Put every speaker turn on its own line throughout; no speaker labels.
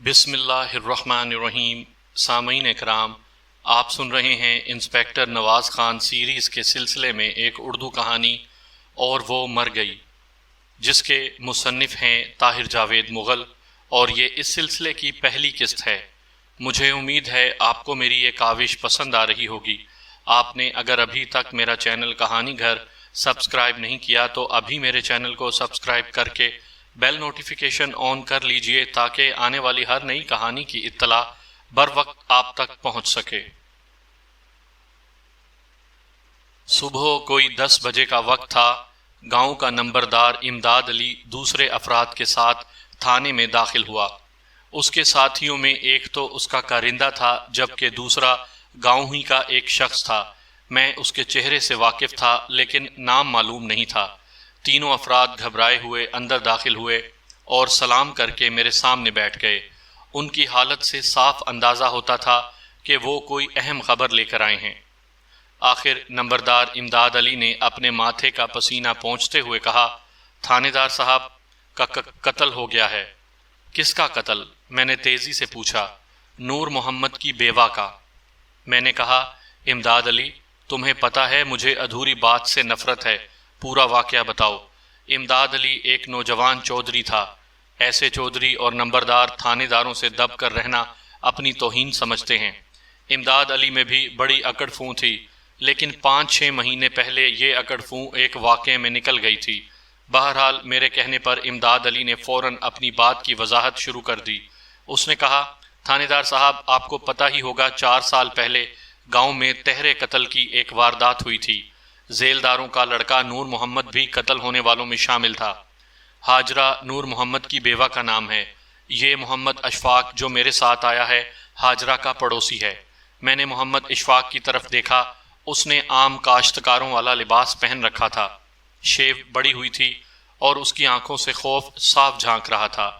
بسم اللہ الرحمن الرحیم۔ سامعین اکرام، آپ سن رہے ہیں انسپیکٹر نواز خان سیریز کے سلسلے میں ایک اردو کہانی اور وہ مر گئی، جس کے مصنف ہیں طاہر جاوید مغل، اور یہ اس سلسلے کی پہلی قسط ہے۔ مجھے امید ہے آپ کو میری یہ کاوش پسند آ رہی ہوگی۔ آپ نے اگر ابھی تک میرا چینل کہانی گھر سبسکرائب نہیں کیا تو ابھی میرے چینل کو سبسکرائب کر کے بیل نوٹیفیکیشن آن کر لیجئے تاکہ آنے والی ہر نئی کہانی کی اطلاع بر وقت آپ تک پہنچ سکے۔ صبح کوئی 10 بجے کا وقت تھا۔ گاؤں کا نمبردار امداد علی دوسرے افراد کے ساتھ تھانے میں داخل ہوا۔ اس کے ساتھیوں میں ایک تو اس کا کارندہ تھا، جبکہ دوسرا گاؤں ہی کا ایک شخص تھا۔ میں اس کے چہرے سے واقف تھا لیکن نام معلوم نہیں تھا۔ تینوں افراد گھبرائے ہوئے اندر داخل ہوئے اور سلام کر کے میرے سامنے بیٹھ گئے۔ ان کی حالت سے صاف اندازہ ہوتا تھا کہ وہ کوئی اہم خبر لے کر آئے ہیں۔ آخر نمبردار امداد علی نے اپنے ماتھے کا پسینہ پونچھتے ہوئے کہا، تھانے دار صاحب کا قتل ہو گیا ہے۔ کس کا قتل؟ میں نے تیزی سے پوچھا۔ نور محمد کی بیوہ کا۔ میں نے کہا، امداد علی، تمہیں پتہ ہے مجھے ادھوری بات سے نفرت ہے، پورا واقعہ بتاؤ۔ امداد علی ایک نوجوان چودھری تھا۔ ایسے چودھری اور نمبردار تھانے داروں سے دب کر رہنا اپنی توہین سمجھتے ہیں۔ امداد علی میں بھی بڑی اکڑ فون تھی، لیکن 5-6 مہینے پہلے یہ اکڑ فون ایک واقعے میں نکل گئی تھی۔ بہرحال میرے کہنے پر امداد علی نے فوراً اپنی بات کی وضاحت شروع کر دی۔ اس نے کہا، تھانے دار صاحب، آپ کو پتہ ہی ہوگا 4 سال پہلے گاؤں میں تہرے قتل کی ایک واردات ہوئی تھی۔ ذیلداروں کا لڑکا نور محمد بھی قتل ہونے والوں میں شامل تھا۔ ہاجرہ نور محمد کی بیوہ کا نام ہے۔ یہ محمد اشفاق جو میرے ساتھ آیا ہے ہاجرہ کا پڑوسی ہے۔ میں نے محمد اشفاق کی طرف دیکھا۔ اس نے عام کاشتکاروں والا لباس پہن رکھا تھا، شیو بڑی ہوئی تھی اور اس کی آنکھوں سے خوف صاف جھانک رہا تھا۔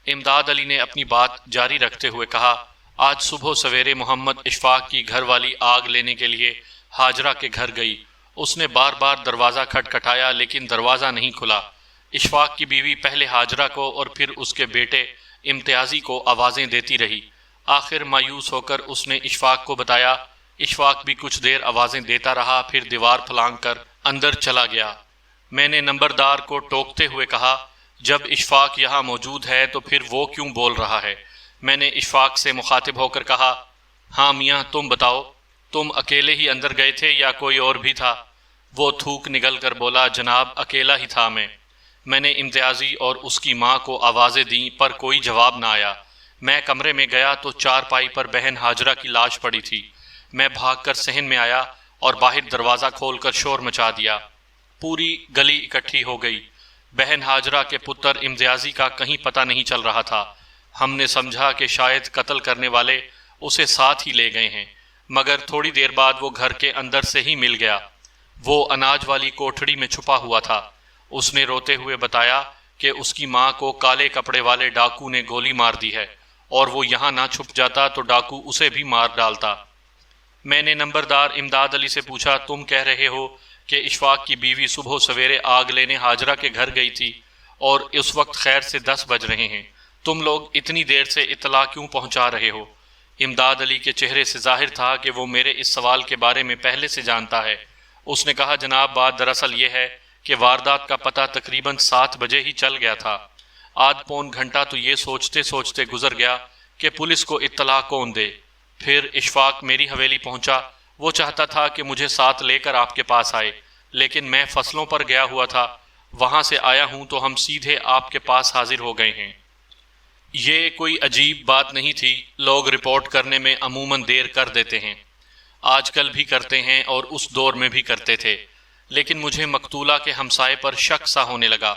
امداد علی نے اپنی بات جاری رکھتے ہوئے کہا، آج صبح سویرے محمد اشفاق کی گھر والی آگ لینے کے لیے ہاجرہ کے گھر گئی۔ اس نے بار بار دروازہ کھٹکھٹایا لیکن دروازہ نہیں کھلا۔ اشفاق کی بیوی پہلے ہاجرہ کو اور پھر اس کے بیٹے امتیازی کو آوازیں دیتی رہی۔ آخر مایوس ہو کر اس نے اشفاق کو بتایا۔ اشفاق بھی کچھ دیر آوازیں دیتا رہا، پھر دیوار پھلانگ کر اندر چلا گیا۔ میں نے نمبردار کو ٹوکتے ہوئے کہا، جب اشفاق یہاں موجود ہے تو پھر وہ کیوں بول رہا ہے؟ میں نے اشفاق سے مخاطب ہو کر کہا، ہاں میاں، تم بتاؤ، تم اکیلے ہی اندر گئے تھے یا کوئی اور بھی تھا؟ وہ تھوک نگل کر بولا، جناب اکیلا ہی تھا میں نے امتیازی اور اس کی ماں کو آوازیں دیں پر کوئی جواب نہ آیا۔ میں کمرے میں گیا تو چارپائی پر بہن ہاجرہ کی لاش پڑی تھی۔ میں بھاگ کر صحن میں آیا اور باہر دروازہ کھول کر شور مچا دیا۔ پوری گلی اکٹھی ہو گئی۔ بہن ہاجرہ کے پتر امتیازی کا کہیں پتہ نہیں چل رہا تھا۔ ہم نے سمجھا کہ شاید قتل کرنے والے اسے ساتھ ہی لے گئے ہیں، مگر تھوڑی دیر بعد وہ گھر کے اندر سے ہی مل گیا۔ وہ اناج والی کوٹھڑی میں چھپا ہوا تھا۔ اس نے روتے ہوئے بتایا کہ اس کی ماں کو کالے کپڑے والے ڈاکو نے گولی مار دی ہے اور وہ یہاں نہ چھپ جاتا تو ڈاکو اسے بھی مار ڈالتا۔ میں نے نمبردار امداد علی سے پوچھا، تم کہہ رہے ہو کہ اشفاق کی بیوی صبح سویرے آگ لینے ہاجرہ کے گھر گئی تھی اور اس وقت خیر سے 10 بج رہے ہیں، تم لوگ اتنی دیر سے اطلاع کیوں پہنچا رہے ہو؟ امداد علی کے چہرے سے ظاہر تھا کہ وہ میرے اس سوال کے بارے میں پہلے سے جانتا ہے۔ اس نے کہا، جناب بات دراصل یہ ہے کہ واردات کا پتہ تقریباً 7 بجے ہی چل گیا تھا۔ آدھ پون گھنٹہ تو یہ سوچتے سوچتے گزر گیا کہ پولیس کو اطلاع کون دے۔ پھر اشفاق میری حویلی پہنچا۔ وہ چاہتا تھا کہ مجھے ساتھ لے کر آپ کے پاس آئے، لیکن میں فصلوں پر گیا ہوا تھا۔ وہاں سے آیا ہوں تو ہم سیدھے آپ کے پاس حاضر ہو گئے ہیں۔ یہ کوئی عجیب بات نہیں تھی، لوگ رپورٹ کرنے میں عموماً دیر کر دیتے ہیں، آج کل بھی کرتے ہیں اور اس دور میں بھی کرتے تھے، لیکن مجھے مقتولہ کے ہمسائے پر شک سا ہونے لگا۔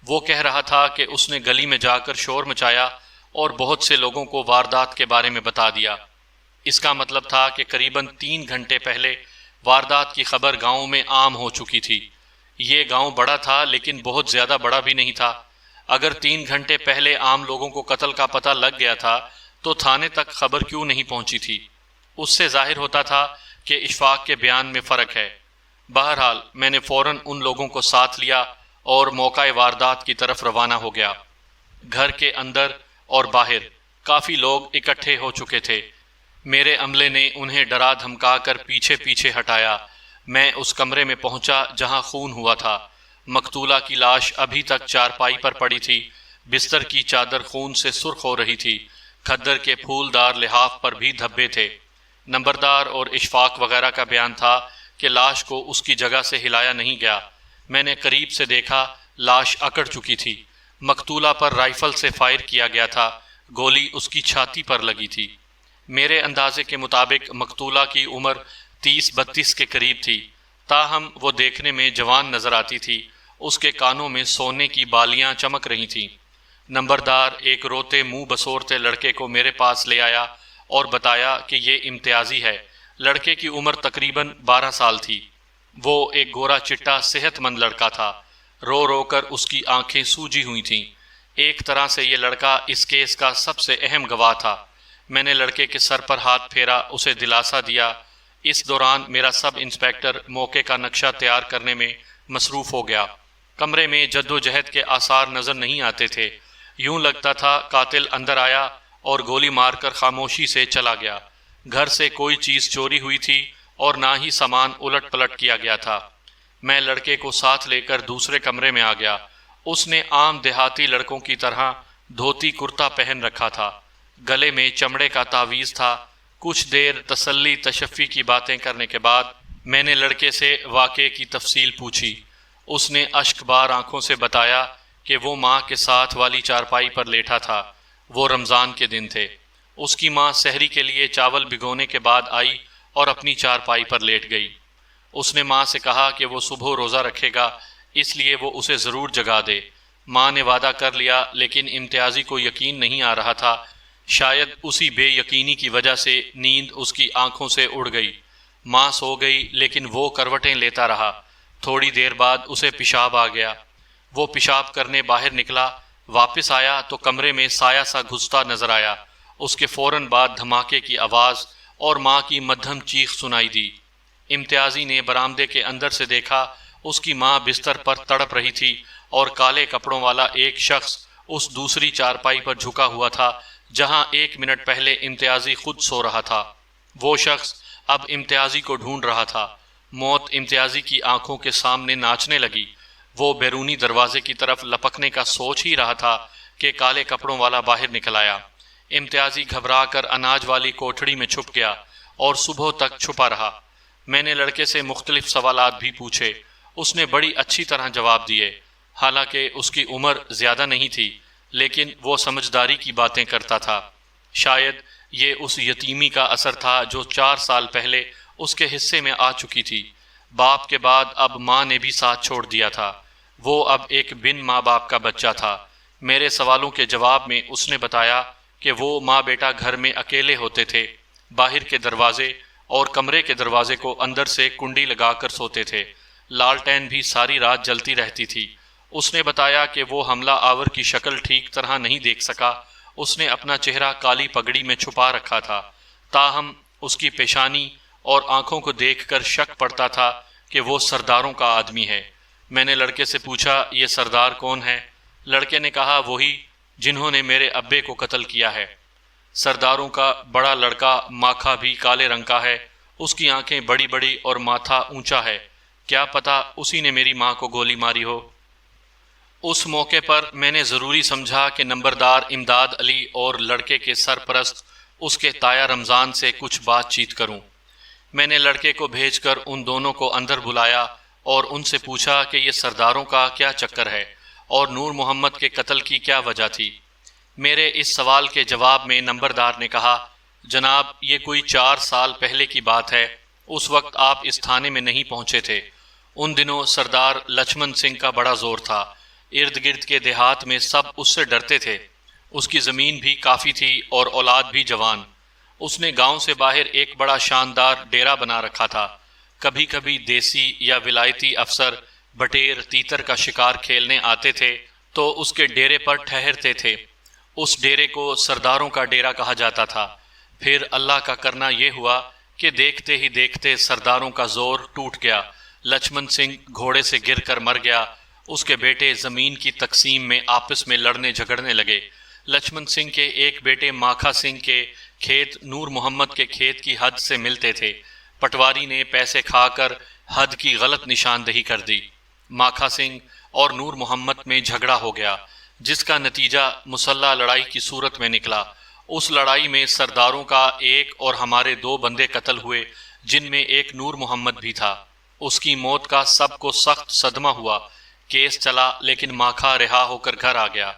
وہ کہہ رہا تھا کہ اس نے گلی میں جا کر شور مچایا اور بہت سے لوگوں کو واردات کے بارے میں بتا دیا۔ اس کا مطلب تھا کہ قریباً 3 گھنٹے پہلے واردات کی خبر گاؤں میں عام ہو چکی تھی۔ یہ گاؤں بڑا تھا لیکن بہت زیادہ بڑا بھی نہیں تھا۔ اگر 3 گھنٹے پہلے عام لوگوں کو قتل کا پتہ لگ گیا تھا تو تھانے تک خبر کیوں نہیں پہنچی تھی؟ اس سے ظاہر ہوتا تھا کہ اشفاق کے بیان میں فرق ہے۔ بہرحال میں نے فوراً ان لوگوں کو ساتھ لیا اور موقع واردات کی طرف روانہ ہو گیا۔ گھر کے اندر اور باہر کافی لوگ اکٹھے ہو چکے تھے۔ میرے عملے نے انہیں ڈرا دھمکا کر پیچھے پیچھے ہٹایا۔ میں اس کمرے میں پہنچا جہاں خون ہوا تھا۔ مقتولہ کی لاش ابھی تک چارپائی پر پڑی تھی، بستر کی چادر خون سے سرخ ہو رہی تھی، کھدر کے پھولدار لحاف پر بھی دھبے تھے۔ نمبردار اور اشفاق وغیرہ کا بیان تھا کہ لاش کو اس کی جگہ سے ہلایا نہیں گیا۔ میں نے قریب سے دیکھا، لاش اکڑ چکی تھی۔ مقتولہ پر رائفل سے فائر کیا گیا تھا، گولی اس کی چھاتی پر لگی تھی۔ میرے اندازے کے مطابق مقتولہ کی عمر 30-32 کے قریب تھی، تاہم وہ دیکھنے میں جوان نظر آتی تھی۔ اس کے کانوں میں سونے کی بالیاں چمک رہی تھیں۔ نمبردار ایک روتے منہ بسورتے لڑکے کو میرے پاس لے آیا اور بتایا کہ یہ امتیازی ہے۔ لڑکے کی عمر تقریباً 12 سال تھی۔ وہ ایک گورا چٹا صحت مند لڑکا تھا۔ رو رو کر اس کی آنکھیں سوجی ہوئی تھیں۔ ایک طرح سے یہ لڑکا اس کیس کا سب سے اہم گواہ تھا۔ میں نے لڑکے کے سر پر ہاتھ پھیرا، اسے دلاسا دیا۔ اس دوران میرا سب انسپیکٹر موقع کا نقشہ تیار کرنے میں مصروف ہو گیا۔ کمرے میں جد و جہد کے آثار نظر نہیں آتے تھے۔ یوں لگتا تھا قاتل اندر آیا اور گولی مار کر خاموشی سے چلا گیا۔ گھر سے کوئی چیز چوری ہوئی تھی اور نہ ہی سامان الٹ پلٹ کیا گیا تھا۔ میں لڑکے کو ساتھ لے کر دوسرے کمرے میں آ گیا۔ اس نے عام دیہاتی لڑکوں کی طرح دھوتی کرتا پہن رکھا تھا، گلے میں چمڑے کا تعویذ تھا۔ کچھ دیر تسلی تشفی کی باتیں کرنے کے بعد میں نے لڑکے سے واقعے کی تفصیل پوچھی۔ اس نے اشک بار آنکھوں سے بتایا کہ وہ ماں کے ساتھ والی چارپائی پر لیٹا تھا۔ وہ رمضان کے دن تھے۔ اس کی ماں سحری کے لیے چاول بھگونے کے بعد آئی اور اپنی چارپائی پر لیٹ گئی۔ اس نے ماں سے کہا کہ وہ صبح روزہ رکھے گا، اس لیے وہ اسے ضرور جگا دے۔ ماں نے وعدہ کر لیا، لیکن امتیازی کو یقین نہیں آ رہا تھا۔ شاید اسی بے یقینی کی وجہ سے نیند اس کی آنکھوں سے اڑ گئی۔ ماں سو گئی، لیکن وہ کروٹیں لیتا رہا۔ تھوڑی دیر بعد اسے پیشاب آ گیا۔ وہ پیشاب کرنے باہر نکلا، واپس آیا تو کمرے میں سایہ سا گھستا نظر آیا۔ اس کے فوراً بعد دھماکے کی آواز اور ماں کی مدھم چیخ سنائی دی۔ امتیازی نے برآمدے کے اندر سے دیکھا، اس کی ماں بستر پر تڑپ رہی تھی اور کالے کپڑوں والا ایک شخص اس دوسری چارپائی پر جھکا ہوا تھا جہاں 1 منٹ پہلے امتیازی خود سو رہا تھا۔ وہ شخص اب امتیازی کو ڈھونڈ رہا تھا۔ موت امتیازی کی آنکھوں کے سامنے ناچنے لگی۔ وہ بیرونی دروازے کی طرف لپکنے کا سوچ ہی رہا تھا کہ کالے کپڑوں والا باہر نکل آیا۔ امتیازی گھبرا کر اناج والی کوٹھڑی میں چھپ گیا اور صبح تک چھپا رہا۔ میں نے لڑکے سے مختلف سوالات بھی پوچھے۔ اس نے بڑی اچھی طرح جواب دیے۔ حالانکہ اس کی عمر زیادہ نہیں تھی، لیکن وہ سمجھداری کی باتیں کرتا تھا۔ شاید یہ اس یتیمی کا اثر تھا جو 4 سال پہلے اس کے حصے میں آ چکی تھی۔ باپ کے بعد اب ماں نے بھی ساتھ چھوڑ دیا تھا۔ وہ اب ایک بن ماں باپ کا بچہ تھا۔ میرے سوالوں کے جواب میں اس نے بتایا کہ وہ ماں بیٹا گھر میں اکیلے ہوتے تھے، باہر کے دروازے اور کمرے کے دروازے کو اندر سے کنڈی لگا کر سوتے تھے۔ لالٹین بھی ساری رات جلتی رہتی تھی۔ اس نے بتایا کہ وہ حملہ آور کی شکل ٹھیک طرح نہیں دیکھ سکا۔ اس نے اپنا چہرہ کالی پگڑی میں چھپا رکھا تھا، تاہم اس کی پیشانی اور آنکھوں کو دیکھ کر شک پڑتا تھا کہ وہ سرداروں کا آدمی ہے۔ میں نے لڑکے سے پوچھا، یہ سردار کون ہے؟ لڑکے نے کہا، وہی جنہوں نے میرے ابے کو قتل کیا ہے۔ سرداروں کا بڑا لڑکا ماکھا بھی کالے رنگ کا ہے، اس کی آنکھیں بڑی بڑی اور ماتھا اونچا ہے، کیا پتہ اسی نے میری ماں کو گولی ماری ہو۔ اس موقع پر میں نے ضروری سمجھا کہ نمبردار امداد علی اور لڑکے کے سرپرست اس کے تایا رمضان سے کچھ بات چیت کروں۔ میں نے لڑکے کو بھیج کر ان دونوں کو اندر بلایا اور ان سے پوچھا کہ یہ سرداروں کا کیا چکر ہے اور نور محمد کے قتل کی کیا وجہ تھی۔ میرے اس سوال کے جواب میں نمبردار نے کہا، جناب یہ کوئی 4 سال پہلے کی بات ہے، اس وقت آپ اس تھانے میں نہیں پہنچے تھے۔ ان دنوں سردار لچھمن سنگھ کا بڑا زور تھا، ارد گرد کے دیہات میں سب اس سے ڈرتے تھے۔ اس کی زمین بھی کافی تھی اور اولاد بھی جوان۔ اس نے گاؤں سے باہر ایک بڑا شاندار ڈیرا بنا رکھا تھا۔ کبھی کبھی دیسی یا ولایتی افسر بٹیر تیتر کا شکار کھیلنے آتے تھے تو اس کے ڈیرے پر ٹھہرتے تھے۔ اس ڈیرے کو سرداروں کا ڈیرا کہا جاتا تھا۔ پھر اللہ کا کرنا یہ ہوا کہ دیکھتے ہی دیکھتے سرداروں کا زور ٹوٹ گیا۔ لچھمن سنگھ گھوڑے سے گر کر مر گیا۔ اس کے بیٹے زمین کی تقسیم میں آپس میں لڑنے جھگڑنے لگے۔ لچھمن سنگھ کے ایک بیٹے ماکھا سنگھ کے کھیت نور محمد کے کھیت کی حد سے ملتے تھے۔ پٹواری نے پیسے کھا کر حد کی غلط نشاندہی کر دی۔ ماکھا سنگھ اور نور محمد میں جھگڑا ہو گیا، جس کا نتیجہ مسلح لڑائی کی صورت میں نکلا۔ اس لڑائی میں سرداروں کا ایک اور ہمارے 2 بندے قتل ہوئے، جن میں ایک نور محمد بھی تھا۔ اس کی موت کا سب کو سخت صدمہ ہوا۔ کیس چلا، لیکن ماکھا رہا ہو کر گھر آ گیا۔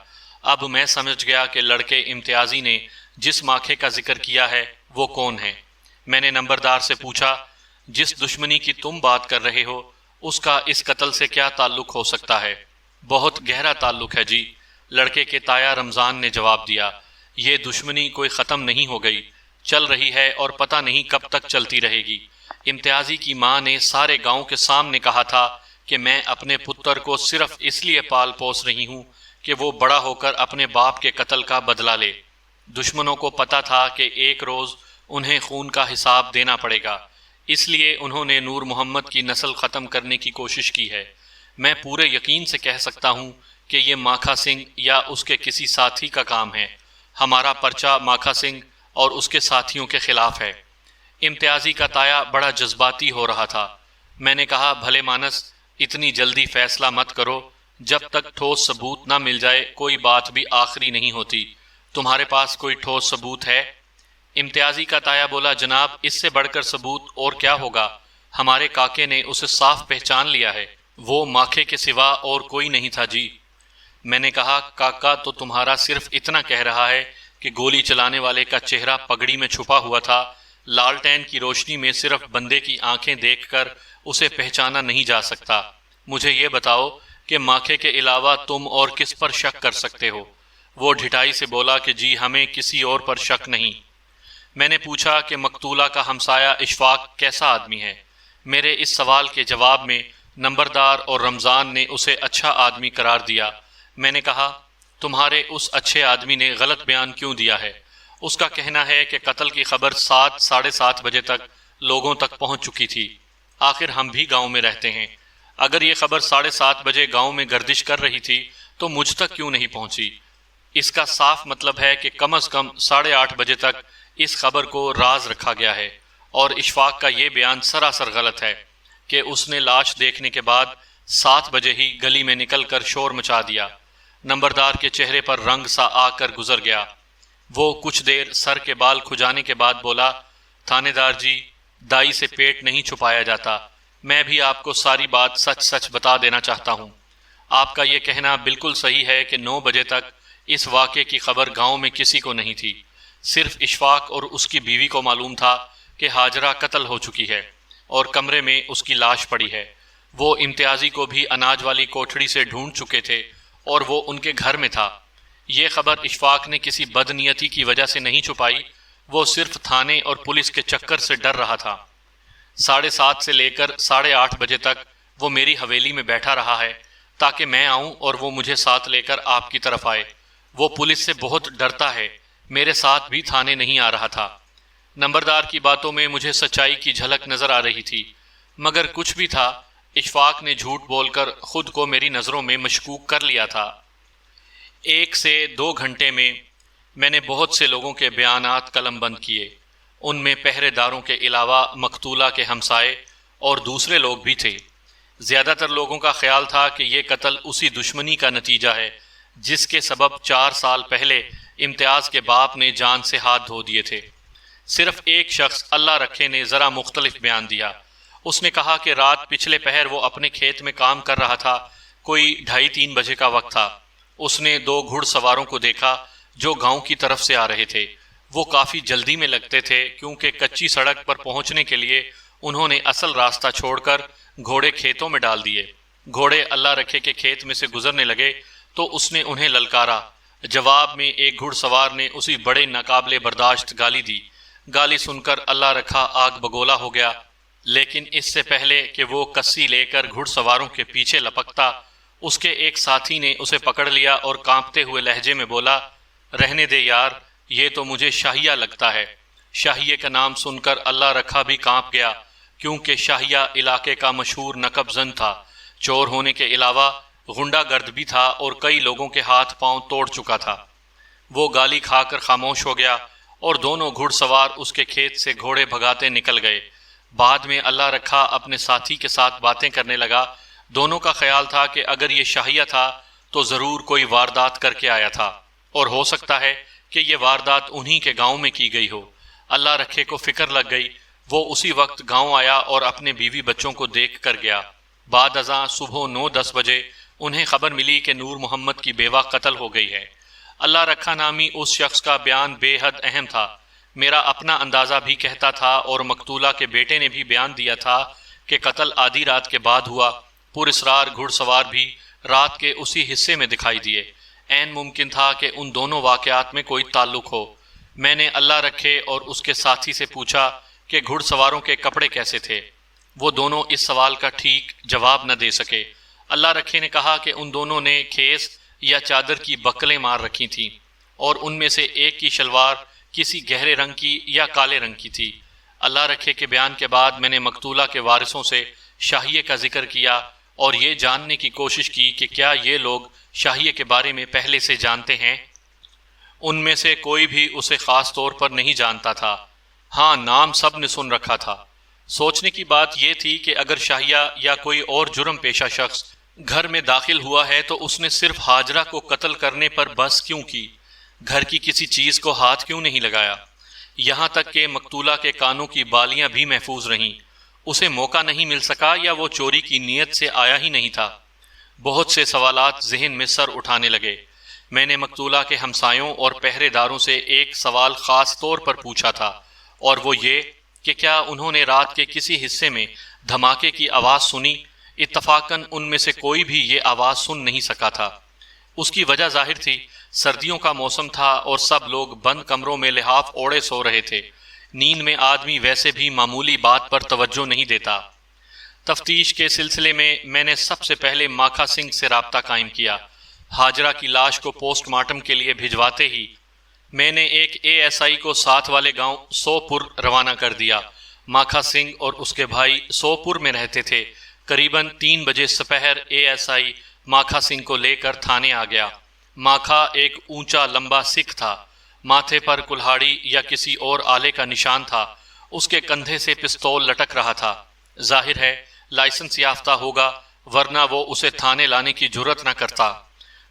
اب میں سمجھ گیا کہ لڑکے امتیازی نے جس ماکھے کا ذکر کیا ہے وہ کون ہے۔ میں نے نمبردار سے پوچھا، جس دشمنی کی تم بات کر رہے ہو اس کا اس قتل سے کیا تعلق ہو سکتا ہے؟ بہت گہرا تعلق ہے جی، لڑکے کے تایا رمضان نے جواب دیا۔ یہ دشمنی کوئی ختم نہیں ہو گئی، چل رہی ہے اور پتہ نہیں کب تک چلتی رہے گی۔ امتیازی کی ماں نے سارے گاؤں کے سامنے کہا تھا کہ میں اپنے پتر کو صرف اس لیے پال پوس رہی ہوں کہ وہ بڑا ہو کر اپنے باپ کے قتل کا بدلہ لے۔ دشمنوں کو پتہ تھا کہ ایک روز انہیں خون کا حساب دینا پڑے گا، اس لیے انہوں نے نور محمد کی نسل ختم کرنے کی کوشش کی ہے۔ میں پورے یقین سے کہہ سکتا ہوں کہ یہ ماکھا سنگھ یا اس کے کسی ساتھی کا کام ہے۔ ہمارا پرچہ ماکھا سنگھ اور اس کے ساتھیوں کے خلاف ہے۔ امتیازی کا تایا بڑا جذباتی ہو رہا تھا۔ میں نے کہا، بھلے مانس، اتنی جلدی فیصلہ مت کرو، جب تک ٹھوس ثبوت نہ مل جائے کوئی بات بھی آخری نہیں ہوتی۔ تمہارے پاس کوئی ٹھوس ثبوت ہے؟ امتیازی کا تایا بولا، جناب، اس سے بڑھ کر ثبوت اور کیا ہوگا؟ ہمارے کاکے نے اسے صاف پہچان لیا ہے، وہ ماکھے کے سوا اور کوئی نہیں تھا جی۔ میں نے کہا، کاکا تو تمہارا صرف اتنا کہہ رہا ہے کہ گولی چلانے والے کا چہرہ پگڑی میں چھپا ہوا تھا، لالٹین کی روشنی میں صرف بندے کی آنکھیں دیکھ کر اسے پہچانا نہیں جا سکتا۔ مجھے یہ بتاؤ کہ ماکھے کے علاوہ تم اور کس پر شک کر سکتے ہو؟ وہ ڈھٹائی سے بولا کہ جی ہمیں کسی اور پر شک نہیں۔ میں نے پوچھا کہ مقتولہ کا ہمسایہ اشفاق کیسا آدمی ہے؟ میرے اس سوال کے جواب میں نمبردار اور رمضان نے اسے اچھا آدمی قرار دیا۔ میں نے کہا، تمہارے اس اچھے آدمی نے غلط بیان کیوں دیا ہے؟ اس کا کہنا ہے کہ قتل کی خبر 7 ساڑھے 7 بجے تک لوگوں تک پہنچ چکی تھی۔ آخر ہم بھی گاؤں میں رہتے ہیں، اگر یہ خبر 7:30 بجے گاؤں میں گردش کر رہی تھی تو مجھ تک کیوں نہیں پہنچی؟ اس کا صاف مطلب ہے کہ کم از کم 8:30 بجے تک اس خبر کو راز رکھا گیا ہے، اور اشفاق کا یہ بیان سراسر غلط ہے کہ اس نے لاش دیکھنے کے بعد 7 بجے ہی گلی میں نکل کر شور مچا دیا۔ نمبردار کے چہرے پر رنگ سا آ کر گزر گیا۔ وہ کچھ دیر سر کے بال کھجانے کے بعد بولا، تھانے دار جی، دائی سے پیٹ نہیں چھپایا جاتا، میں بھی آپ کو ساری بات سچ سچ بتا دینا چاہتا ہوں۔ آپ کا یہ کہنا بالکل صحیح ہے کہ 9 بجے تک اس واقعے کی خبر گاؤں میں کسی کو نہیں تھی۔ صرف اشفاق اور اس کی بیوی کو معلوم تھا کہ ہاجرہ قتل ہو چکی ہے اور کمرے میں اس کی لاش پڑی ہے۔ وہ امتیازی کو بھی اناج والی کوٹھڑی سے ڈھونڈ چکے تھے اور وہ ان کے گھر میں تھا۔ یہ خبر اشفاق نے کسی بدنیتی کی وجہ سے نہیں چھپائی، وہ صرف تھانے اور پولیس کے چکر سے ڈر رہا تھا۔ 7:30 سے لے کر 8:30 بجے تک وہ میری حویلی میں بیٹھا رہا ہے تاکہ میں آؤں اور وہ مجھے ساتھ لے کر آپ کی طرف آئے۔ وہ پولیس سے بہت ڈرتا ہے، میرے ساتھ بھی تھانے نہیں آ رہا تھا۔ نمبردار کی باتوں میں مجھے سچائی کی جھلک نظر آ رہی تھی، مگر کچھ بھی تھا، اشفاق نے جھوٹ بول کر خود کو میری نظروں میں مشکوک کر لیا تھا۔ 1 سے 2 گھنٹے میں نے بہت سے لوگوں کے بیانات قلم بند کیے۔ ان میں پہرے داروں کے علاوہ مقتولہ کے ہمسائے اور دوسرے لوگ بھی تھے۔ زیادہ تر لوگوں کا خیال تھا کہ یہ قتل اسی دشمنی کا نتیجہ ہے جس کے سبب 4 سال پہلے امتیاز کے باپ نے جان سے ہاتھ دھو دیے تھے۔ صرف ایک شخص، اللہ رکھے، نے ذرا مختلف بیان دیا۔ اس نے کہا کہ رات پچھلے پہر وہ اپنے کھیت میں کام کر رہا تھا، کوئی 2:30-3 بجے کا وقت تھا۔ اس نے 2 گھڑ سواروں کو دیکھا جو گاؤں کی طرف سے آ رہے تھے۔ وہ کافی جلدی میں لگتے تھے کیونکہ کچی سڑک پر پہنچنے کے لیے انہوں نے اصل راستہ چھوڑ کر گھوڑے کھیتوں میں ڈال دیے۔ گھوڑے اللہ رکھے کے کھیت میں سے گزرنے لگے تو اس نے انہیں للکارا۔ جواب میں ایک گھڑ سوار نے اسی بڑے ناقابل برداشت گالی دی۔ گالی سن کر اللہ رکھا آگ بگولا ہو گیا، لیکن اس سے پہلے کہ وہ کسی لے کر گھڑ سواروں کے پیچھے لپکتا، اس کے ایک ساتھی نے اسے پکڑ لیا اور کانپتے ہوئے لہجے میں بولا، رہنے دے یار، یہ تو مجھے شاہیہ لگتا ہے۔ شاہیے کا نام سن کر اللہ رکھا بھی کانپ گیا، کیونکہ شاہیہ علاقے کا مشہور نقب زن تھا۔ چور ہونے کے علاوہ غنڈہ گرد بھی تھا اور کئی لوگوں کے ہاتھ پاؤں توڑ چکا تھا۔ وہ گالی کھا کر خاموش ہو گیا اور دونوں گھڑ سوار اس کے کھیت سے گھوڑے بھگاتے نکل گئے۔ بعد میں اللہ رکھا اپنے ساتھی کے ساتھ باتیں کرنے لگا۔ دونوں کا خیال تھا کہ اگر یہ شاہیہ تھا تو ضرور کوئی واردات کر کے آیا تھا، اور ہو سکتا ہے کہ یہ واردات انہی کے گاؤں میں کی گئی ہو۔ اللہ رکھے کو فکر لگ گئی۔ وہ اسی وقت گاؤں آیا اور اپنے بیوی بچوں کو دیکھ کر گیا۔ بعد ازاں صبح 9-10 بجے انہیں خبر ملی کہ نور محمد کی بیوہ قتل ہو گئی ہے۔ اللہ رکھا نامی اس شخص کا بیان بے حد اہم تھا۔ میرا اپنا اندازہ بھی کہتا تھا اور مقتولہ کے بیٹے نے بھی بیان دیا تھا کہ قتل آدھی رات کے بعد ہوا۔ پر اسرار گھڑ سوار بھی رات کے اسی حصے میں دکھائی دیے۔ عین ممکن تھا کہ ان دونوں واقعات میں کوئی تعلق ہو۔ میں نے اللہ رکھے اور اس کے ساتھی سے پوچھا کہ گھڑ سواروں کے کپڑے کیسے تھے؟ وہ دونوں اس سوال کا ٹھیک جواب نہ دے سکے۔ اللہ رکھے نے کہا کہ ان دونوں نے کھیس یا چادر کی بکلیں مار رکھی تھیں، اور ان میں سے ایک کی شلوار کسی گہرے رنگ کی یا کالے رنگ کی تھی۔ اللہ رکھے کے بیان کے بعد میں نے مقتولہ کے وارثوں سے شاہیے کا ذکر کیا اور یہ جاننے کی کوشش کی کہ کیا یہ لوگ شاہیے کے بارے میں پہلے سے جانتے ہیں۔ ان میں سے کوئی بھی اسے خاص طور پر نہیں جانتا تھا۔ ہاں، نام سب نے سن رکھا تھا۔ سوچنے کی بات یہ تھی کہ اگر شاہیہ یا کوئی اور جرم پیشہ شخص گھر میں داخل ہوا ہے تو اس نے صرف ہاجرہ کو قتل کرنے پر بس کیوں کی؟ گھر کی کسی چیز کو ہاتھ کیوں نہیں لگایا؟ یہاں تک کہ مقتولہ کے کانوں کی بالیاں بھی محفوظ رہیں۔ اسے موقع نہیں مل سکا یا وہ چوری کی نیت سے آیا ہی نہیں تھا؟ بہت سے سوالات ذہن میں سر اٹھانے لگے۔ میں نے مقتولہ کے ہمسایوں اور پہرے داروں سے ایک سوال خاص طور پر پوچھا تھا، اور وہ یہ کہ کیا انہوں نے رات کے کسی حصے میں دھماکے کی آواز سنی؟ اتفاقاً ان میں سے کوئی بھی یہ آواز سن نہیں سکا تھا۔ اس کی وجہ ظاہر تھی، سردیوں کا موسم تھا اور سب لوگ بند کمروں میں لحاف اوڑے سو رہے تھے۔ نیند میں آدمی ویسے بھی معمولی بات پر توجہ نہیں دیتا۔ تفتیش کے سلسلے میں نے سب سے پہلے ماکھا سنگھ سے رابطہ قائم کیا۔ ہاجرہ کی لاش کو پوسٹ مارٹم کے لیے بھجواتے ہی میں نے ایک ASI کو ساتھ والے گاؤں سوپور روانہ کر دیا۔ ماکھا سنگھ اور اس کے بھائی سوپور میں رہتے تھے۔ قریباً 3 بجے سپہر ASI ماکھا سنگھ کو لے کر تھانے آ گیا۔ ماکھا ایک اونچا لمبا سکھ تھا۔ ماتھے پر کلہاڑی یا کسی اور آلے کا نشان تھا۔ اس کے کندھے سے پستول لٹک رہا تھا۔ ظاہر ہے لائسنس یافتہ ہوگا، ورنہ وہ اسے تھانے لانے کی جرت نہ کرتا۔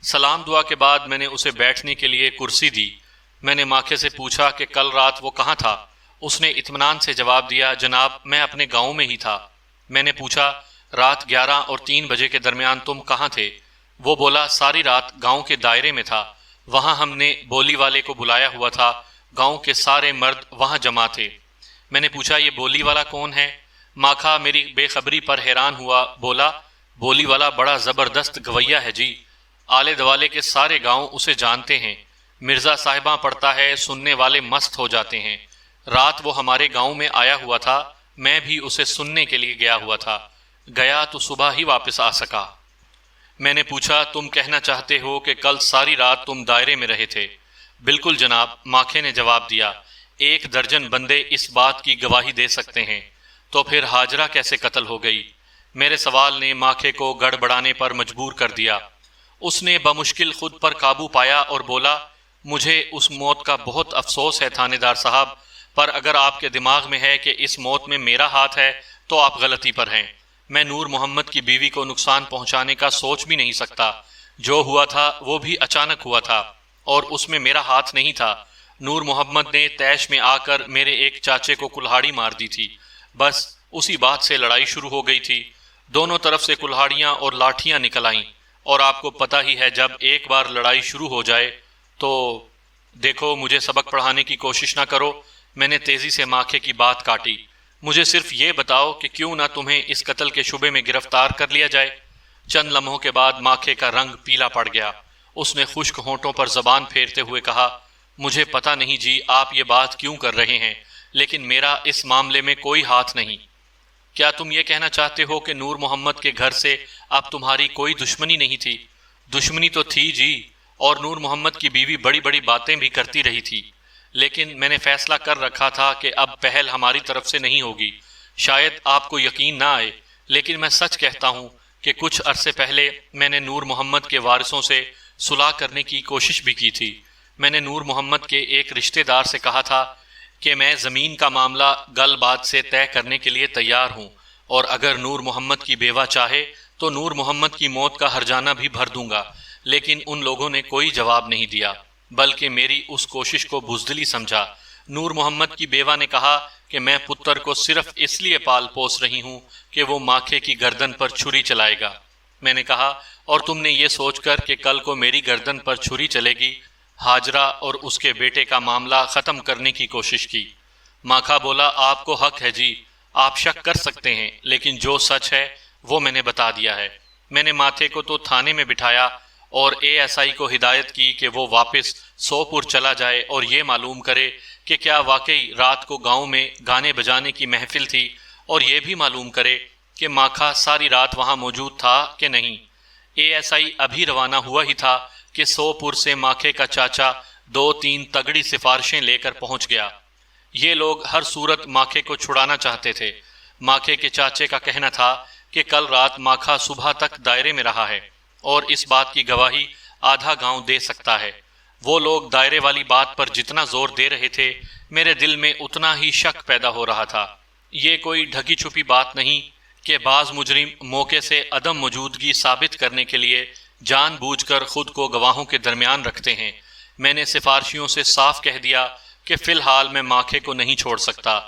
سلام دعا کے بعد میں نے اسے بیٹھنے کے لیے کرسی دی۔ میں نے ماکھے سے پوچھا کہ کل رات وہ کہاں تھا؟ اس نے اطمینان سے جواب دیا، جناب میں اپنے گاؤں میں ہی تھا۔ میں نے پوچھا رات 11 اور 3 بجے کے درمیان تم کہاں تھے؟ وہ بولا ساری رات گاؤں کے دائرے میں تھا، وہاں ہم نے بولی والے کو بلایا ہوا تھا، گاؤں کے سارے مرد وہاں جمع تھے۔ میں نے پوچھا یہ بولی والا کون ہے؟ ماکھا میری بے خبری پر حیران ہوا، بولا بولی والا بڑا زبردست گویہ ہے جی، آلے دوالے کے سارے گاؤں اسے جانتے ہیں، مرزا صاحباں پڑھتا ہے، سننے والے مست ہو جاتے ہیں۔ رات وہ ہمارے گاؤں میں آیا ہوا تھا، میں بھی اسے سننے کے لیے گیا ہوا تھا، گیا تو صبح ہی واپس آ سکا۔ میں نے پوچھا تم کہنا چاہتے ہو کہ کل ساری رات تم دائرے میں رہے تھے؟ بالکل جناب، ماکھے نے جواب دیا، 1 درجن بندے اس بات کی گواہی دے سکتے ہیں۔ تو پھر ہاجرہ کیسے قتل ہو گئی؟ میرے سوال نے ماکھے کو گڑبڑانے پر مجبور کر دیا۔ اس نے بمشکل خود پر قابو پایا اور بولا مجھے اس موت کا بہت افسوس ہے تھانے دار صاحب، پر اگر آپ کے دماغ میں ہے کہ اس موت میں میرا ہاتھ ہے تو آپ غلطی پر ہیں۔ میں نور محمد کی بیوی کو نقصان پہنچانے کا سوچ بھی نہیں سکتا۔ جو ہوا تھا وہ بھی اچانک ہوا تھا اور اس میں میرا ہاتھ نہیں تھا۔ نور محمد نے طیش میں آ کر میرے ایک چاچے کو کلہاڑی مار دی تھی، بس اسی بات سے لڑائی شروع ہو گئی تھی۔ دونوں طرف سے کلہاڑیاں اور لاٹھیاں نکل آئیں، اور آپ کو پتہ ہی ہے جب ایک بار لڑائی شروع ہو جائے تو دیکھو مجھے سبق پڑھانے کی کوشش نہ کرو۔ میں نے تیزی سے ماکھے کی بات کاٹی، مجھے صرف یہ بتاؤ کہ کیوں نہ تمہیں اس قتل کے شبے میں گرفتار کر لیا جائے۔ چند لمحوں کے بعد ماکھے کا رنگ پیلا پڑ گیا۔ اس نے خشک ہونٹوں پر زبان پھیرتے ہوئے کہا مجھے پتہ نہیں جی آپ یہ بات کیوں کر رہے ہیں، لیکن میرا اس معاملے میں کوئی ہاتھ نہیں۔ کیا تم یہ کہنا چاہتے ہو کہ نور محمد کے گھر سے اب تمہاری کوئی دشمنی نہیں تھی؟ دشمنی تو تھی جی، اور نور محمد کی بیوی بڑی بڑی باتیں بھی کرتی رہی تھی، لیکن میں نے فیصلہ کر رکھا تھا کہ اب پہل ہماری طرف سے نہیں ہوگی۔ شاید آپ کو یقین نہ آئے، لیکن میں سچ کہتا ہوں کہ کچھ عرصے پہلے میں نے نور محمد کے وارثوں سے صلح کرنے کی کوشش بھی کی تھی۔ میں نے نور محمد کے ایک رشتہ دار سے کہا تھا کہ میں زمین کا معاملہ گل بات سے طے کرنے کے لیے تیار ہوں، اور اگر نور محمد کی بیوہ چاہے تو نور محمد کی موت کا ہرجانہ بھی بھر دوں گا، لیکن ان لوگوں نے کوئی جواب نہیں دیا بلکہ میری اس کوشش کو بزدلی سمجھا۔ نور محمد کی بیوہ نے کہا کہ میں پتر کو صرف اس لیے پال پوس رہی ہوں کہ وہ ماکھے کی گردن پر چھری چلائے گا۔ میں نے کہا اور تم نے یہ سوچ کر کہ کل کو میری گردن پر چھری چلے گی ہاجرہ اور اس کے بیٹے کا معاملہ ختم کرنے کی کوشش کی؟ ماکھا بولا آپ کو حق ہے جی، آپ شک کر سکتے ہیں، لیکن جو سچ ہے وہ میں نے بتا دیا ہے۔ میں نے ماتھے کو تو تھانے میں بٹھایا اور ASI کو ہدایت کی کہ وہ واپس سوپور چلا جائے اور یہ معلوم کرے کہ کیا واقعی رات کو گاؤں میں گانے بجانے کی محفل تھی، اور یہ بھی معلوم کرے کہ ماکھا ساری رات وہاں موجود تھا کہ نہیں۔ ASI ابھی روانہ ہوا ہی تھا کہ سوپور سے ماکھے کا چاچا 2-3 تگڑی سفارشیں لے کر پہنچ گیا۔ یہ لوگ ہر صورت ماکھے کو چھڑانا چاہتے تھے۔ ماکھے کے چاچے کا کہنا تھا کہ کل رات ماکھا صبح تک دائرے میں رہا ہے اور اس بات کی گواہی آدھا گاؤں دے سکتا ہے۔ وہ لوگ دائرے والی بات پر جتنا زور دے رہے تھے میرے دل میں اتنا ہی شک پیدا ہو رہا تھا۔ یہ کوئی ڈھکی چھپی بات نہیں کہ بعض مجرم موقع سے عدم موجودگی ثابت کرنے کے لیے جان بوجھ کر خود کو گواہوں کے درمیان رکھتے ہیں۔ میں نے سفارشیوں سے صاف کہہ دیا کہ فی الحال میں ماکھے کو نہیں چھوڑ سکتا۔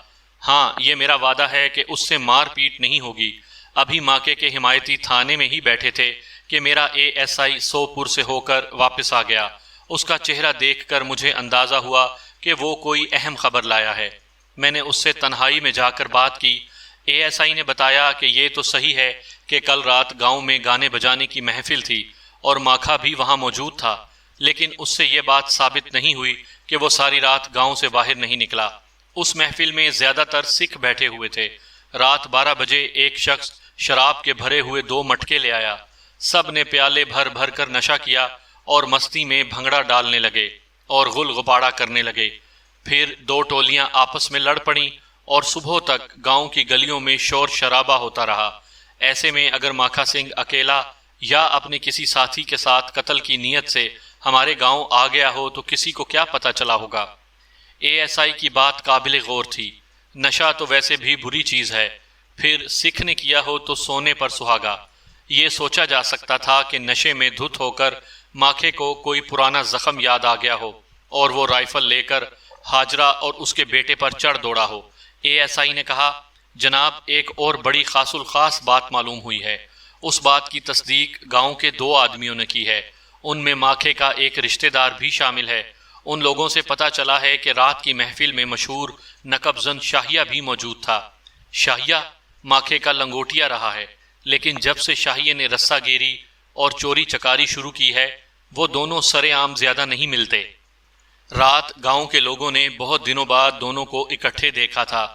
ہاں، یہ میرا وعدہ ہے کہ اس سے مار پیٹ نہیں ہوگی۔ ابھی ماکھے کے حمایتی تھانے میں ہی بیٹھے تھے کہ میرا ASI سوپور سے ہو کر واپس آ گیا۔ اس کا چہرہ دیکھ کر مجھے اندازہ ہوا کہ وہ کوئی اہم خبر لایا ہے۔ میں نے اس سے تنہائی میں جا کر بات کی۔ ASI نے بتایا کہ یہ تو صحیح ہے کہ کل رات گاؤں میں گانے بجانے کی محفل تھی اور ماکھا بھی وہاں موجود تھا، لیکن اس سے یہ بات ثابت نہیں ہوئی کہ وہ ساری رات گاؤں سے باہر نہیں نکلا۔ اس محفل میں زیادہ تر سکھ بیٹھے ہوئے تھے۔ رات 12 بجے ایک شخص شراب کے بھرے ہوئے 2 مٹکے لے آیا۔ سب نے پیالے بھر بھر کر نشہ کیا اور مستی میں بھنگڑا ڈالنے لگے اور غل غبارہ کرنے لگے۔ پھر 2 ٹولیاں آپس میں لڑ پڑیں اور صبح تک گاؤں کی گلیوں میں شور شرابہ ہوتا رہا۔ ایسے میں اگر ماکھا سنگھ اکیلا یا اپنے کسی ساتھی کے ساتھ قتل کی نیت سے ہمارے گاؤں آ گیا ہو تو کسی کو کیا پتہ چلا ہوگا۔ ASI کی بات قابل غور تھی۔ نشہ تو ویسے بھی بری چیز ہے، پھر سکھ نے کیا ہو تو سونے پر سہاگا۔ یہ سوچا جا سکتا تھا کہ نشے میں دھت ہو کر ماکھے کو کوئی پرانا زخم یاد آ گیا ہو اور وہ رائفل لے کر ہاجرہ اور اس کے بیٹے پر چڑھ دوڑا ہو۔ ASI نے کہا جناب، ایک اور بڑی خاص الخاص بات معلوم ہوئی ہے۔ اس بات کی تصدیق گاؤں کے 2 آدمیوں نے کی ہے، ان میں ماکھے کا ایک رشتہ دار بھی شامل ہے۔ ان لوگوں سے پتہ چلا ہے کہ رات کی محفل میں مشہور نقب زن شاہیہ بھی موجود تھا۔ شاہیہ ماکھے کا لنگوٹیا رہا ہے، لیکن جب سے شاہیہ نے رسہ گیری اور چوری چکاری شروع کی ہے وہ دونوں سرے عام زیادہ نہیں ملتے۔ رات گاؤں کے لوگوں نے بہت دنوں بعد دونوں کو اکٹھے دیکھا تھا۔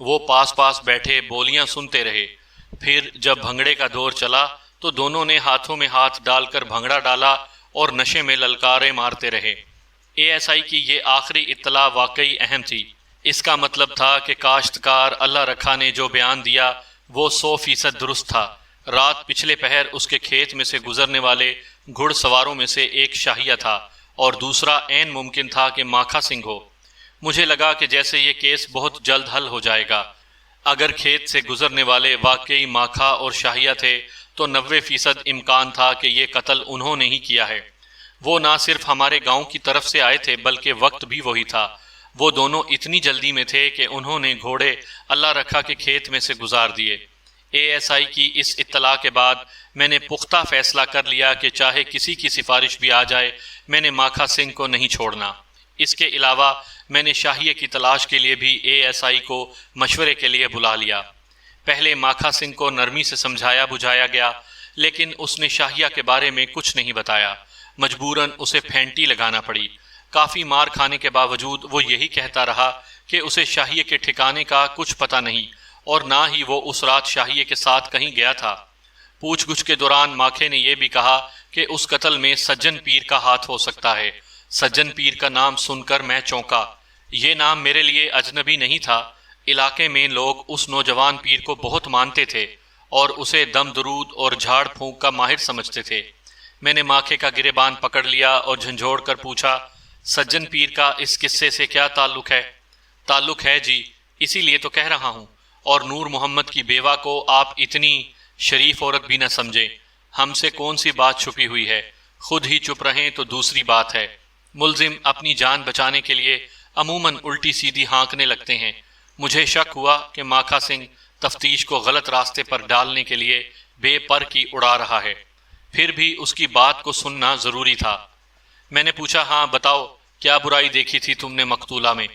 وہ پاس پاس بیٹھے بولیاں سنتے رہے۔ پھر جب بھنگڑے کا دور چلا تو دونوں نے ہاتھوں میں ہاتھ ڈال کر بھنگڑا ڈالا اور نشے میں للکاریں مارتے رہے۔ ASI کی یہ آخری اطلاع واقعی اہم تھی۔ اس کا مطلب تھا کہ کاشتکار اللہ رکھا نے جو بیان دیا وہ 100% درست تھا۔ رات پچھلے پہر اس کے کھیت میں سے گزرنے والے گھڑ سواروں میں سے ایک شاہیہ تھا اور دوسرا عین ممکن تھا کہ ماکھا سنگھ ہو۔ مجھے لگا کہ جیسے یہ کیس بہت جلد حل ہو جائے گا۔ اگر کھیت سے گزرنے والے واقعی ماکھا اور شاہیہ تھے تو 90% امکان تھا کہ یہ قتل انہوں نے ہی کیا ہے۔ وہ نہ صرف ہمارے گاؤں کی طرف سے آئے تھے بلکہ وقت بھی وہی تھا۔ وہ دونوں اتنی جلدی میں تھے کہ انہوں نے گھوڑے اللہ رکھا کے کھیت میں سے گزار دیے۔ ASI کی اس اطلاع کے بعد میں نے پختہ فیصلہ کر لیا کہ چاہے کسی کی سفارش بھی آ جائے میں نے ماکھا سنگھ کو نہیں چھوڑنا۔ اس کے علاوہ میں نے شاہیہ کی تلاش کے لیے بھی ASI کو مشورے کے لیے بلا لیا۔ پہلے ماکھا سنگھ کو نرمی سے سمجھایا بجھایا گیا، لیکن اس نے شاہیہ کے بارے میں کچھ نہیں بتایا۔ مجبوراً اسے پھینٹی لگانا پڑی۔ کافی مار کھانے کے باوجود وہ یہی کہتا رہا کہ اسے شاہیہ کے ٹھکانے کا کچھ پتہ نہیں اور نہ ہی وہ اس رات شاہیہ کے ساتھ کہیں گیا تھا۔ پوچھ گچھ کے دوران ماکھے نے یہ بھی کہا کہ اس قتل میں سجن پیر کا ہاتھ ہو سکتا ہے۔ سجن پیر کا نام سن کر میں چونکا۔ یہ نام میرے لیے اجنبی نہیں تھا۔ علاقے میں لوگ اس نوجوان پیر کو بہت مانتے تھے اور اسے دم درود اور جھاڑ پھونک کا ماہر سمجھتے تھے۔ میں نے ماکھے کا گریبان پکڑ لیا اور جھنجھوڑ کر پوچھا سجن پیر کا اس قصے سے کیا تعلق ہے؟ تعلق ہے جی، اسی لیے تو کہہ رہا ہوں۔ اور نور محمد کی بیوہ کو آپ اتنی شریف عورت بھی نہ سمجھیں، ہم سے کون سی بات چھپی ہوئی ہے؟ خود ہی چپ رہیں تو دوسری بات ہے۔ ملزم اپنی جان بچانے کے لیے عموماً الٹی سیدھی ہانکنے لگتے ہیں۔ مجھے شک ہوا کہ ماکھا سنگھ تفتیش کو غلط راستے پر ڈالنے کے لیے بے پر کی اڑا رہا ہے، پھر بھی اس کی بات کو سننا ضروری تھا۔ میں نے پوچھا، ہاں بتاؤ، کیا برائی دیکھی تھی تم نے مقتولہ میں؟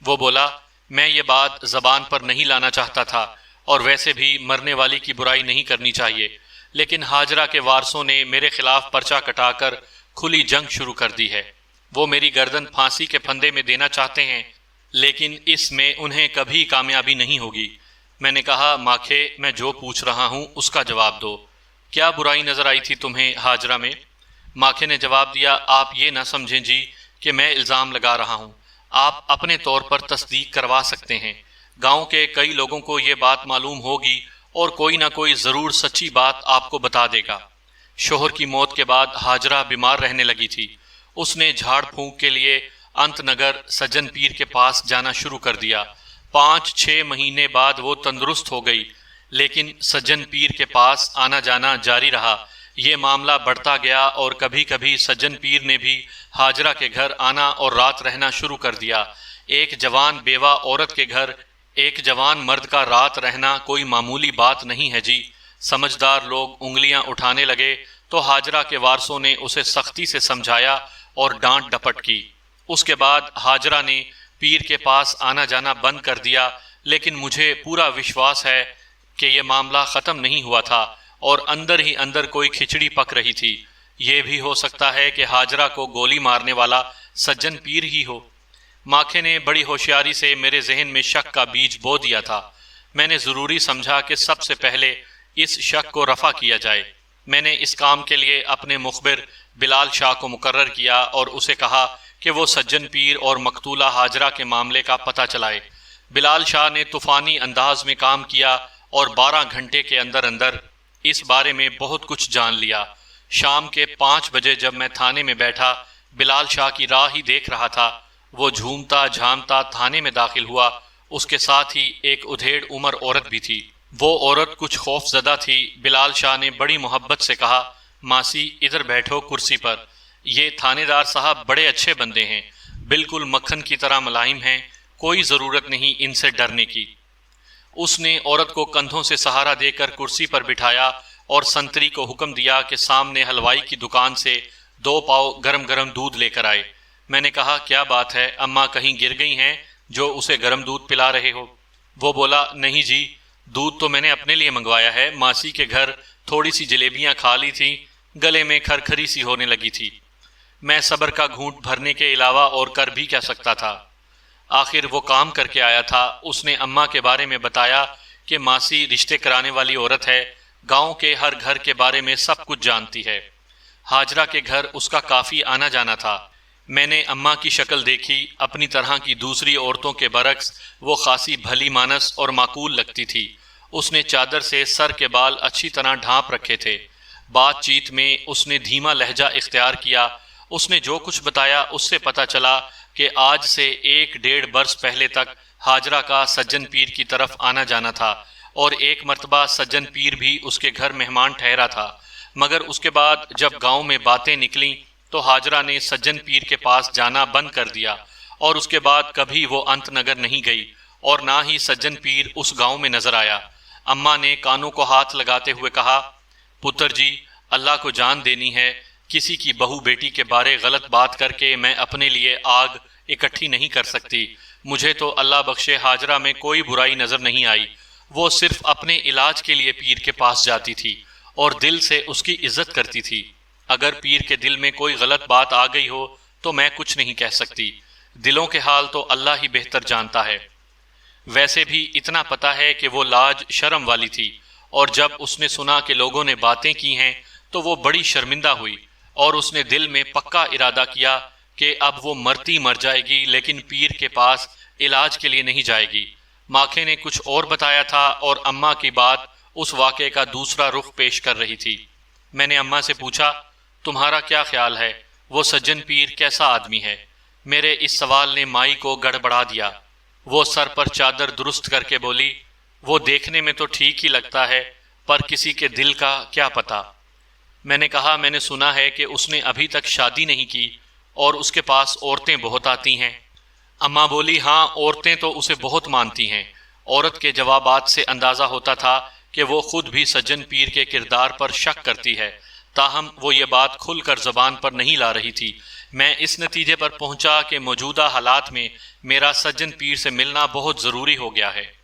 وہ بولا، میں یہ بات زبان پر نہیں لانا چاہتا تھا، اور ویسے بھی مرنے والی کی برائی نہیں کرنی چاہیے، لیکن ہاجرہ کے وارثوں نے میرے خلاف پرچہ کٹا کر کھلی جنگ شروع کر دی ہے۔ وہ میری گردن پھانسی کے پھندے میں دینا چاہتے ہیں، لیکن اس میں انہیں کبھی کامیابی نہیں ہوگی۔ میں نے کہا، ماکھے، میں جو پوچھ رہا ہوں اس کا جواب دو۔ کیا برائی نظر آئی تھی تمہیں ہاجرہ میں؟ ماکھے نے جواب دیا، آپ یہ نہ سمجھیں جی کہ میں الزام لگا رہا ہوں، آپ اپنے طور پر تصدیق کروا سکتے ہیں۔ گاؤں کے کئی لوگوں کو یہ بات معلوم ہوگی اور کوئی نہ کوئی ضرور سچی بات آپ کو بتا دے گا۔ شوہر کی موت کے بعد ہاجرہ بیمار رہنے لگی تھی۔ اس نے جھاڑ پھونک کے لیے انت نگر سجن پیر کے پاس جانا شروع کر دیا۔ 5-6 مہینے بعد وہ تندرست ہو گئی، لیکن سجن پیر کے پاس آنا جانا جاری رہا۔ یہ معاملہ بڑھتا گیا اور کبھی کبھی سجن پیر نے بھی ہاجرہ کے گھر آنا اور رات رہنا شروع کر دیا۔ ایک جوان بیوہ عورت کے گھر ایک جوان مرد کا رات رہنا کوئی معمولی بات نہیں ہے جی۔ سمجھدار لوگ انگلیاں اٹھانے لگے تو ہاجرہ کے وارثوں نے اسے سختی سے سمجھایا اور ڈانٹ ڈپٹ کی۔ اس کے بعد ہاجرہ نے پیر کے پاس آنا جانا بند کر دیا، لیکن مجھے پورا وشواس ہے کہ یہ معاملہ ختم نہیں ہوا تھا اور اندر ہی اندر کوئی کھچڑی پک رہی تھی۔ یہ بھی ہو سکتا ہے کہ ہاجرہ کو گولی مارنے والا سجن پیر ہی ہو۔ ماکھے نے بڑی ہوشیاری سے میرے ذہن میں شک کا بیج بو دیا تھا۔ میں نے ضروری سمجھا کہ سب سے پہلے اس شک کو رفع کیا جائے۔ میں نے اس کام کے لیے اپنے مخبر بلال شاہ کو مقرر کیا اور اسے کہا کہ وہ سجن پیر اور مقتولہ ہاجرہ کے معاملے کا پتہ چلائے۔ بلال شاہ نے طوفانی انداز میں کام کیا اور 12 گھنٹے کے اندر اندر اس بارے میں بہت کچھ جان لیا۔ شام کے 5 بجے جب میں تھانے میں بیٹھا، بلال شاہ کی راہ ہی دیکھ رہا تھا۔ وہ جھومتا جھامتا تھانے میں داخل ہوا۔ اس کے ساتھ ہی ایک ادھیڑ عمر عورت بھی تھی۔ وہ عورت کچھ خوف زدہ تھی۔ بلال شاہ نے بڑی محبت سے کہا، ماسی ادھر بیٹھو کرسی پر۔ یہ تھانے دار صاحب بڑے اچھے بندے ہیں، بالکل مکھن کی طرح ملائم ہیں، کوئی ضرورت نہیں ان سے ڈرنے کی۔ اس نے عورت کو کندھوں سے سہارا دے کر کرسی پر بٹھایا اور سنتری کو حکم دیا کہ سامنے حلوائی کی دکان سے 2 پاؤ گرم گرم دودھ لے کر آئے۔ میں نے کہا، کیا بات ہے، اماں کہیں گر گئی ہیں جو اسے گرم دودھ پلا رہے ہو؟ وہ بولا، نہیں جی، دودھ تو میں نے اپنے لیے منگوایا ہے، ماسی کے گھر تھوڑی سی جلیبیاں کھا لی تھی، گلے میں کھرکھری سی ہونے لگی تھی۔ میں صبر کا گھونٹ بھرنے کے علاوہ اور کر بھی کیا سکتا تھا؟ آخر وہ کام کر کے آیا تھا۔ اس نے اماں کے بارے میں بتایا کہ ماسی رشتے کرانے والی عورت ہے، گاؤں کے ہر گھر کے بارے میں سب کچھ جانتی ہے۔ ہاجرہ کے گھر اس کا کافی آنا جانا تھا۔ میں نے اماں کی شکل دیکھی، اپنی طرح کی دوسری عورتوں کے برعکس وہ خاصی بھلی مانس اور معقول لگتی تھی۔ اس نے چادر سے سر کے بال اچھی طرح ڈھانپ رکھے تھے۔ بات چیت میں اس نے دھیما لہجہ اختیار کیا۔ اس نے جو کچھ بتایا اس سے پتہ چلا کہ آج سے 1-1.5 برس پہلے تک ہاجرہ کا سجن پیر کی طرف آنا جانا تھا، اور ایک مرتبہ سجن پیر بھی اس کے گھر مہمان ٹھہرا تھا۔ مگر اس کے بعد جب گاؤں میں باتیں نکلیں تو ہاجرہ نے سجن پیر کے پاس جانا بند کر دیا، اور اس کے بعد کبھی وہ انت نگر نہیں گئی اور نہ ہی سجن پیر اس گاؤں میں نظر آیا۔ اماں نے کانوں کو ہاتھ لگاتے ہوئے کہا، پتر جی، اللہ کو جان دینی ہے، کسی کی بہو بیٹی کے بارے غلط بات کر کے میں اپنے لیے آگ اکٹھی نہیں کر سکتی۔ مجھے تو اللہ بخشے ہاجرہ میں کوئی برائی نظر نہیں آئی۔ وہ صرف اپنے علاج کے لیے پیر کے پاس جاتی تھی اور دل سے اس کی عزت کرتی تھی۔ اگر پیر کے دل میں کوئی غلط بات آ گئی ہو تو میں کچھ نہیں کہہ سکتی۔ دلوں کے حال تو اللہ ہی بہتر جانتا ہے۔ ویسے بھی اتنا پتا ہے کہ وہ لاج شرم والی تھی، اور جب اس نے سنا کہ لوگوں نے باتیں کی ہیں تو وہ بڑی شرمندہ ہوئی، اور اس نے دل میں پکا ارادہ کیا کہ اب وہ مرتی مر جائے گی لیکن پیر کے پاس علاج کے لیے نہیں جائے گی۔ ماکھے نے کچھ اور بتایا تھا اور اماں کی بات اس واقعے کا دوسرا رخ پیش کر رہی تھی۔ میں نے اماں سے پوچھا، تمہارا کیا خیال ہے، وہ سجن پیر کیسا آدمی ہے؟ میرے اس سوال نے مائی کو گڑبڑا دیا۔ وہ سر پر چادر درست کر کے بولی، وہ دیکھنے میں تو ٹھیک ہی لگتا ہے، پر کسی کے دل کا کیا پتا۔ میں نے کہا، میں نے سنا ہے کہ اس نے ابھی تک شادی نہیں کی اور اس کے پاس عورتیں بہت آتی ہیں۔ اماں بولی، ہاں، عورتیں تو اسے بہت مانتی ہیں۔ عورت کے جوابات سے اندازہ ہوتا تھا کہ وہ خود بھی سجن پیر کے کردار پر شک کرتی ہے، تاہم وہ یہ بات کھل کر زبان پر نہیں لا رہی تھی۔ میں اس نتیجے پر پہنچا کہ موجودہ حالات میں میرا سجن پیر سے ملنا بہت ضروری ہو گیا ہے۔